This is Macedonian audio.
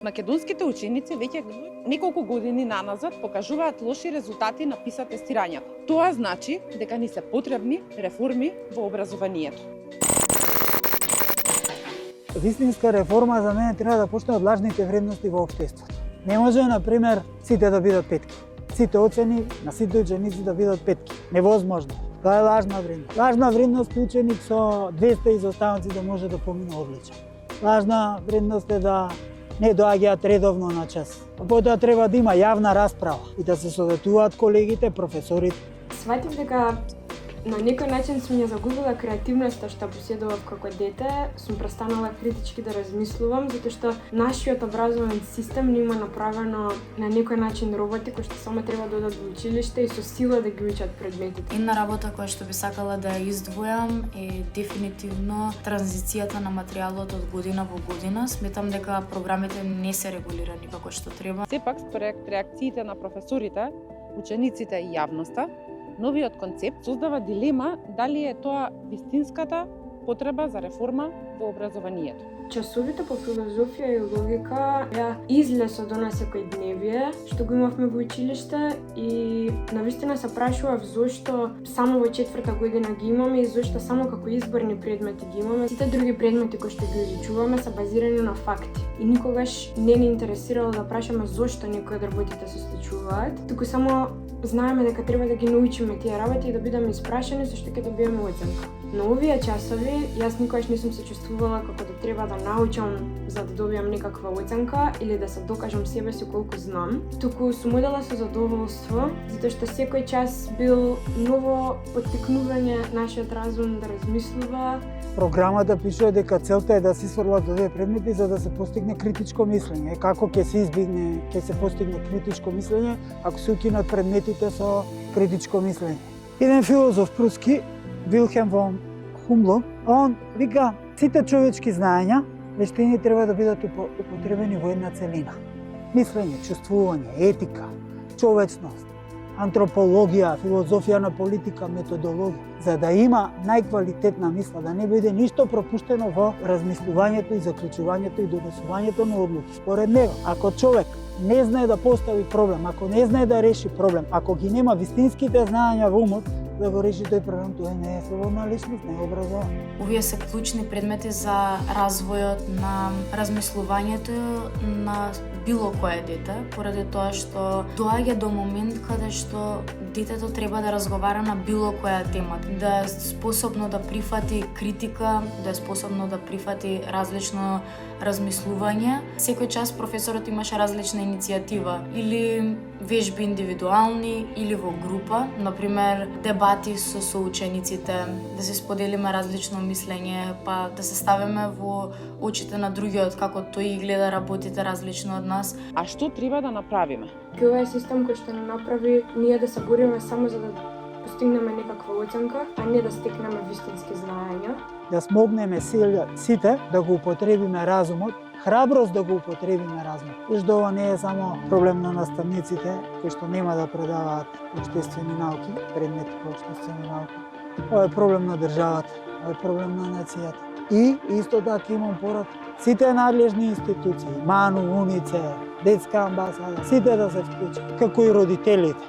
Македонските ученици веќе неколку години наназад покажуваат лоши резултати на PISA тестирањето. Тоа значи дека ни се потребни реформи во образованието. Вистинска реформа за мене треба да почне од лажните вредности во општеството. Не може, например, сите да бидат петки. Сите оцени на сите ученици да бидат петки. Невозможно. Тоа е лажна вредност. Лажна вредност е ученик со 200 изостаноци да може да помине одлично. Лажна вредност е да не доаѓаат редовно на час. Потоа треба да има јавна расправа и да се советуваат колегите, професорите. Сватив дека на некој начин сум ја загубила креативноста што поседував како дете, сум престанала критички да размислувам, затоа што нашиот образовен систем нема направено на некој начин роботи кои што само треба да одат во училиште и со сила да ги учат предметите. Една работа која што би сакала да ја издвојам е дефинитивно транзицијата на материјалот од година во година. Сметам дека програмите не се регулирани како што треба. Сепак, според реакциите на професорите, учениците и јавноста, новиот концепт создава дилема дали е тоа вистинската потреба за реформа во образованието. Часовите по филозофија и логика ја излез од она секојдневие што го имавме во училиште и навистина се прашував зошто само во 4-та година ги имаме и зошто само како изборни предмети ги имаме. Сите други предмети кои што ги изучуваме се базирани на факти и никогаш не ни интересирало да прашаме зошто некои од работите се случуваат, туку само знаеме дека треба да ги научиме тие работи и да бидеме испрашани со што ќе добиеме оценка. На овие часови јас никогаш не сум се чувствувала како да треба да научам за да добиам некаква оценка или да се докажам себе си колку знам, туку сум одела со задоволство, затоа што секој час бил ново поттикнување нашиот разум да размислува. Програмата пишува дека целта е да се исфрлат овие предмети за да се постигне критичко мислење. Како ќе се постигне критичко мислење ако се укинат предметите со критичко мислење. Еден филозоф пруски, Вилхем фон Хумло, он вика сите човечки знаења, вештини треба да бидат употребени во една целина. Мислење, чувствување, етика, човечност, антропологија, филозофија на политика, методологија, за да има најквалитетна мисла, да не биде ништо пропуштено во размислувањето и заклучувањето и донесувањето на одлуки. Според него, ако човек не знае да постави проблем, ако не знае да реши проблем, ако ги нема вистинските знаења во умот, да го реши тој проблем, тоа не е слободна личност, не е образован. Овие се клучни предмети за развојот на размислувањето на било кое дете, поради тоа што доаѓа до момент каде што детето треба да разговара на било која тема, да е способно да прифати критика, да е способно да прифати различно размислување. Секој час професорот имаше различна иницијатива, или вежби индивидуални или во група, например дебати со соучениците, да се споделиме различно мислење, па да се ставиме во очите на другиот како тој ги гледа работите различно од нас. А што треба да направиме? Ова е систем кој што не направи ние да се бориме само за да постигнеме некаква оценка, а не да стекнеме вистински знаења. Да смогнеме сите да го употребиме разумот, храброст да го употребиме разумот. Зашто ова не е само проблем на наставниците кои што нема да предаваат општествени науки, предмети по општествени науки. Ова е проблем на државата, ова е проблем на нацијата. И исто така имам порака сите надлежни институции, МАНУ, УНИЦЕ, детска амбасада, сите да се вклучат, како и родителите.